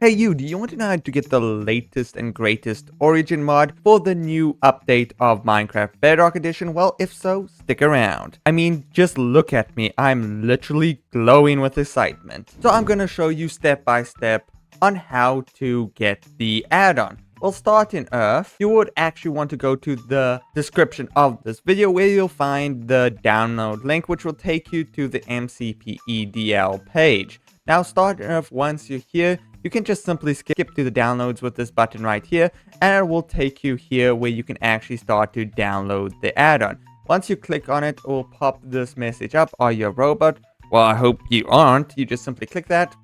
Hey you, do you want to know how to get the latest and greatest Origin mod for the new update of Minecraft Bedrock Edition? Well, if so, stick around. I mean, just look at me, I'm literally glowing with excitement. So I'm gonna show you step by step on how to get the add-on. We'll start in Earth. You would actually want to go to the description of this video where you'll find the download link, which will take you to the MCPE DL page. Now start in Earth. Once you're here, you can just simply skip to the downloads with this button right here, and it will take you here where you can actually start to download the add-on. Once you click on it, it will pop this message up. Are you a robot? Well, I hope you aren't. You just simply click that,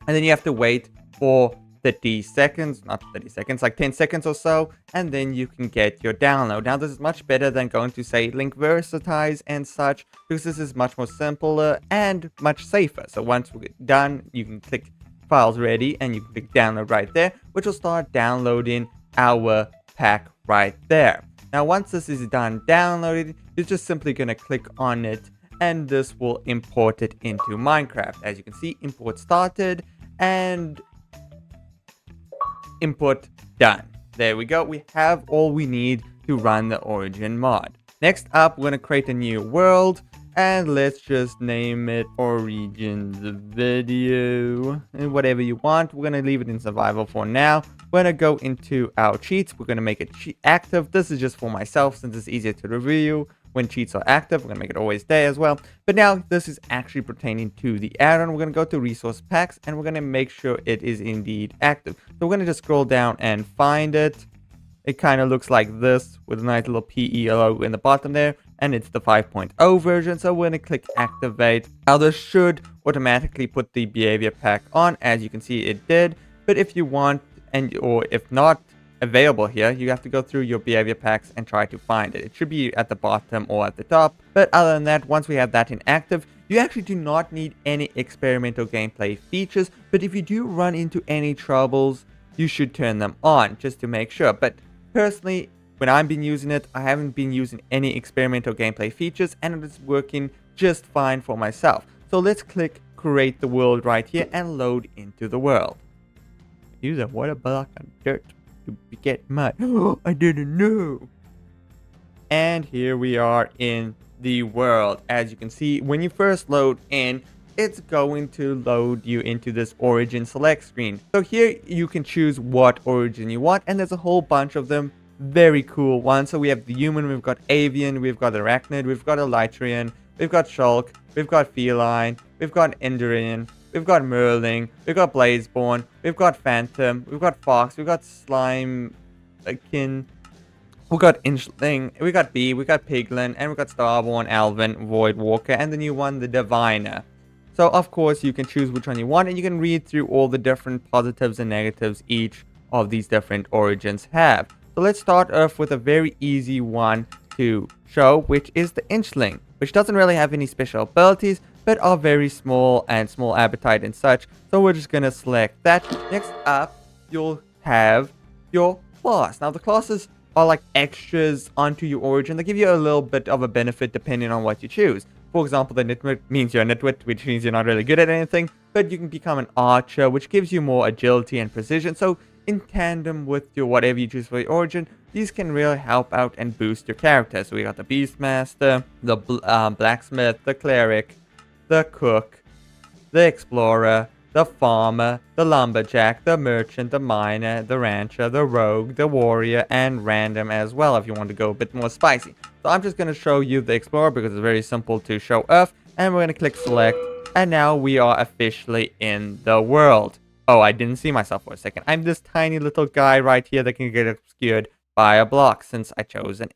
and then you have to wait for 30 seconds, not 30 seconds, like 10 seconds or so, and then you can get your download. Now, this is much better than going to, say, link versatize and such, because this is much more simpler and much safer. So once we're done, you can click files ready and you can click download right there, which will start downloading our pack right there. Now, once this is done downloaded, you're just simply going to click on it, and this will import it into Minecraft. As you can see, import started and import done. There we go. We have all we need to run the Origin mod. Next up, we're going to create a new world, and let's just name it Origin Video, and whatever you want. We're going to leave it in survival for now. We're going to go into our cheats. We're going to make it active. This is just for myself since it's easier to review when cheats are active. We're going to make it always day as well. But now this is actually pertaining to the add-on. We're going to go to resource packs, and we're going to make sure it is indeed active. So we're going to just scroll down and find it. It kind of looks like this with a nice little PE logo in the bottom there, and it's the 5.0 version. So we're going to click activate. Now this should automatically put the behavior pack on. As you can see, it did. But if you want, or if not available here, you have to go through your behavior packs and try to find it. It should be at the bottom or at the top. But other than that, once we have that inactive, you actually do not need any experimental gameplay features. But if you do run into any troubles, you should turn them on just to make sure. But personally, when I've been using it, I haven't been using any experimental gameplay features, and it's working just fine for myself. So let's click create the world right here and load into the world. Use a water block on dirt to get mud. I didn't know. And here we are in the world. As you can see, when you first load in, it's going to load you into this origin select screen. So here you can choose what origin you want, and there's a whole bunch of them. Very cool ones. So we have the human, we've got avian, we've got arachnid, we've got elytrian, we've got shulk, we've got feline, we've got endurian, we've got merling, we've got blazeborn, we've got phantom, we've got fox, we've got slime kin, we got inchling, we got bee, we got piglin, and we got starborn, alvin, void walker, and the new one, the diviner. So of course you can choose which one you want, and you can read through all the different positives and negatives each of these different origins have. So let's start off with a very easy one to show, which is the inchling, which doesn't really have any special abilities, but are very small and small appetite and such. So we're just going to select that. Next up, you'll have your class. Now the classes are like extras onto your origin. They give you a little bit of a benefit depending on what you choose. For example, the nitwit means you're a nitwit, which means you're not really good at anything, but you can become an archer, which gives you more agility and precision. So in tandem with your whatever you choose for your origin, these can really help out and boost your character. So we got the Beastmaster, the Blacksmith, the Cleric, the Cook, the Explorer, the Farmer, the Lumberjack, the Merchant, the Miner, the Rancher, the Rogue, the Warrior, and Random as well if you want to go a bit more spicy. So I'm just going to show you the Explorer because it's very simple to show off, and we're going to click select, and now we are officially in the world. Oh, I didn't see myself for a second. I'm this tiny little guy right here that can get obscured by a block since I chose an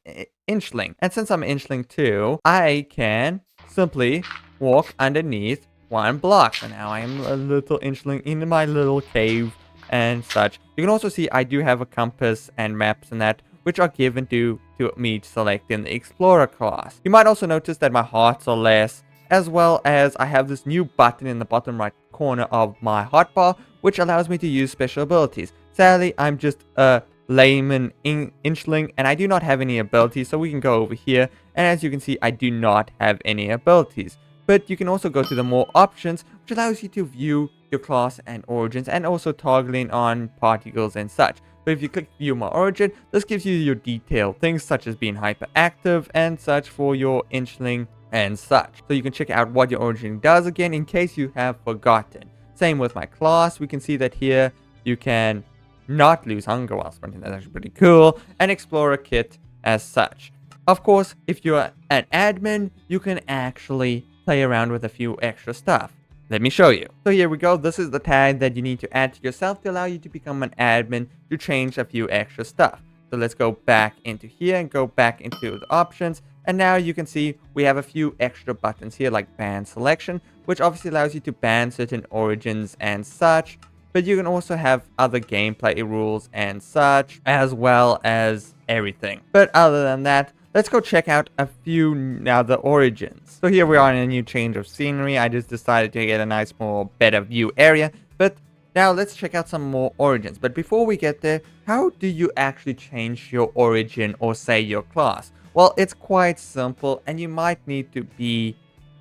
inchling. And since I'm an inchling too, I can simply walk underneath one block. So now I am a little inchling in my little cave and such. You can also see I do have a compass and maps and that, which are given to me to select in the Explorer class. You might also notice that my hearts are less, as well as I have this new button in the bottom right corner of my hotbar, which allows me to use special abilities. Sadly, I'm just a layman inchling, and I do not have any abilities, so we can go over here, and as you can see, I do not have any abilities. But you can also go to the more options, which allows you to view your class and origins, and also toggling on particles and such. But if you click view my origin, this gives you your detailed things such as being hyperactive and such for your inchling and such. So you can check out what your origin does again in case you have forgotten. Same with my class. We can see that here you can not lose hunger while sprinting. That's actually pretty cool. And Explorer Kit as such. Of course, if you're an admin, you can actually play around with a few extra stuff. Let me show you. So here we go. This is the tag that you need to add to yourself to allow you to become an admin to change a few extra stuff. So let's go back into here and go back into the options. And now you can see we have a few extra buttons here like ban selection, which obviously allows you to ban certain origins and such. But you can also have other gameplay rules and such, as well as everything. But other than that, let's go check out a few other origins. So here we are in a new change of scenery. I just decided to get a nice more better view area. But now let's check out some more origins. But before we get there, how do you actually change your origin or say your class? Well, it's quite simple and you might need to be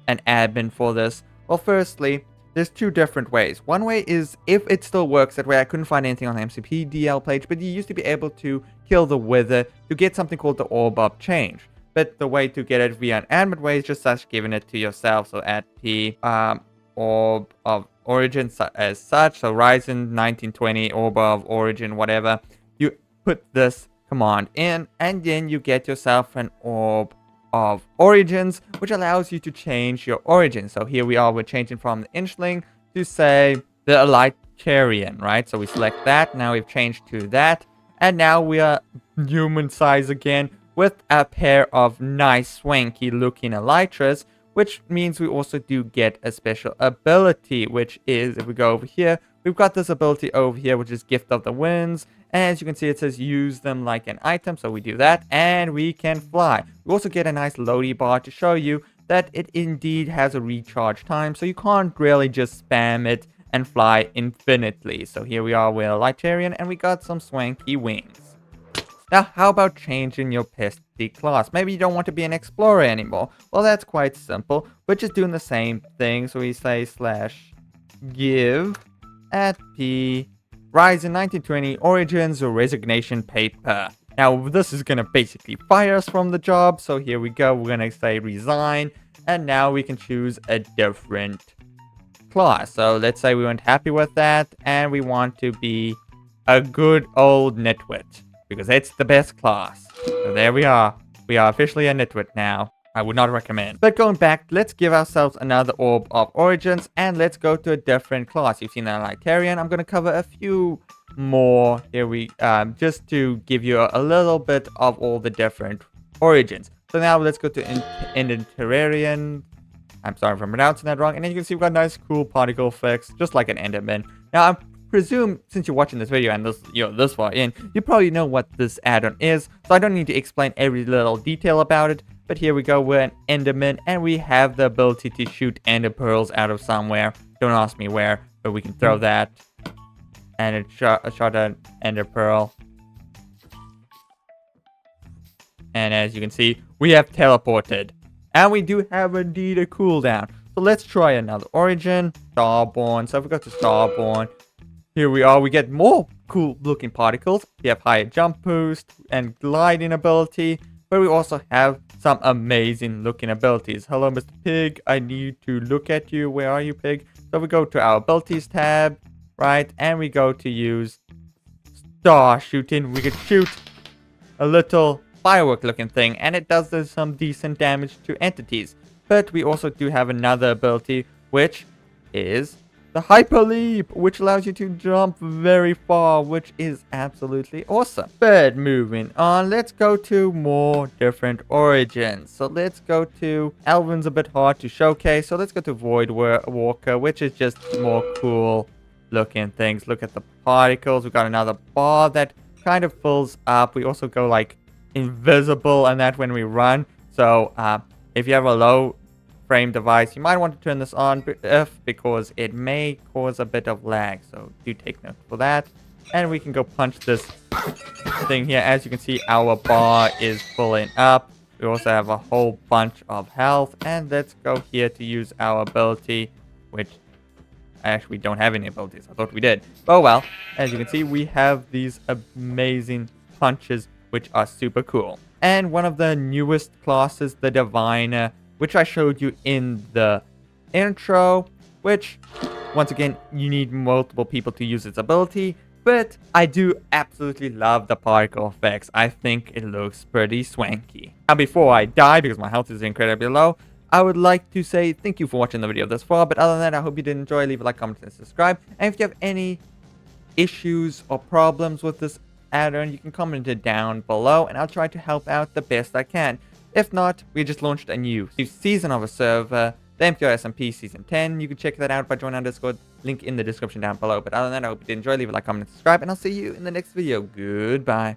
an admin for this. Well, firstly, there's two different ways. One way is if it still works that way. I couldn't find anything on the MCBE DL page, but you used to be able to kill the wither to get something called the orb of change. But the way to get it via an admin way is just such giving it to yourself. So add p orb of origin as such. So Ryzen 1920 orb of origin, whatever. You put this command in, and then you get yourself an orb of origins, which allows you to change your origin. So here we are, we're changing from the inchling to say the Elytarian, right? So we select that. Now we've changed to that. And now we are human size again with a pair of nice swanky looking elytras, which means we also do get a special ability, which is, if we go over here, we've got this ability over here, which is Gift of the Winds. And as you can see, it says use them like an item. So we do that and we can fly. We also get a nice loading bar to show you that it indeed has a recharge time. So you can't really just spam it and fly infinitely. So here we are with Elytarian and we got some swanky wings. Now, how about changing your pesty class? Maybe you don't want to be an explorer anymore. Well, that's quite simple. We're just doing the same thing. So we say /give at p Ryzen 1920 origins or resignation paper. Now, this is going to basically fire us from the job. So here we go. We're going to say resign. And now we can choose a different class. So let's say we weren't happy with that. And we want to be a good old nitwit, because it's the best class. So there we are. We are officially a nitwit now. I would not recommend. But going back, let's give ourselves another orb of origins and let's go to a different class. You've seen the Elytarian. I'm going to cover a few more here. Just to give you a little bit of all the different origins. So now let's go to Enderarian. I'm sorry if I'm pronouncing that wrong. And then you can see we've got nice cool particle effects, just like an Enderman. Now I presume since you're watching this video and you're this far in, you probably know what this add-on is. So I don't need to explain every little detail about it. But here we go, we're an Enderman, and we have the ability to shoot Ender Pearls out of somewhere. Don't ask me where, but we can throw that. And it shot an Ender Pearl. And as you can see, we have teleported. And we do have indeed a cooldown. So let's try another origin. Starborn. So if we go to Starborn, here we are. We get more cool looking particles. We have higher jump boost and gliding ability. But we also have some amazing looking abilities. Hello, Mr. Pig. I need to look at you. Where are you, Pig? So we go to our abilities tab, right? And we go to use star shooting. We can shoot a little firework looking thing. And it does some decent damage to entities. But we also do have another ability, which is the Hyper Leap, which allows you to jump very far, which is absolutely awesome. But moving on, let's go to more different origins. So let's go to Elven's a bit hard to showcase. So let's go to Void Walker, which is just more cool looking things. Look at the particles. We've got another bar that kind of fills up. We also go like invisible and that when we run. So if you have a low frame device, you might want to turn this on because it may cause a bit of lag, so do take note for that. And we can go punch this thing here. As you can see, our bar is filling up. We also have a whole bunch of health, and let's go here to use our ability, which Actually, we don't have any abilities. I thought we did. Oh well, as you can see, we have these amazing punches, which are super cool. And one of the newest classes, the Diviner, which I showed you in the intro, which, once again, you need multiple people to use its ability. But I do absolutely love the particle effects. I think it looks pretty swanky. Now, before I die, because my health is incredibly low, I would like to say thank you for watching the video thus far. But other than that, I hope you did enjoy. Leave a like, comment, and subscribe. And if you have any issues or problems with this add-on, you can comment it down below, and I'll try to help out the best I can. If not, we just launched a new season of a server, the MKR Cinema Season 10. You can check that out by joining our Discord. Link in the description down below. But other than that, I hope you did enjoy. Leave a like, comment, and subscribe. And I'll see you in the next video. Goodbye.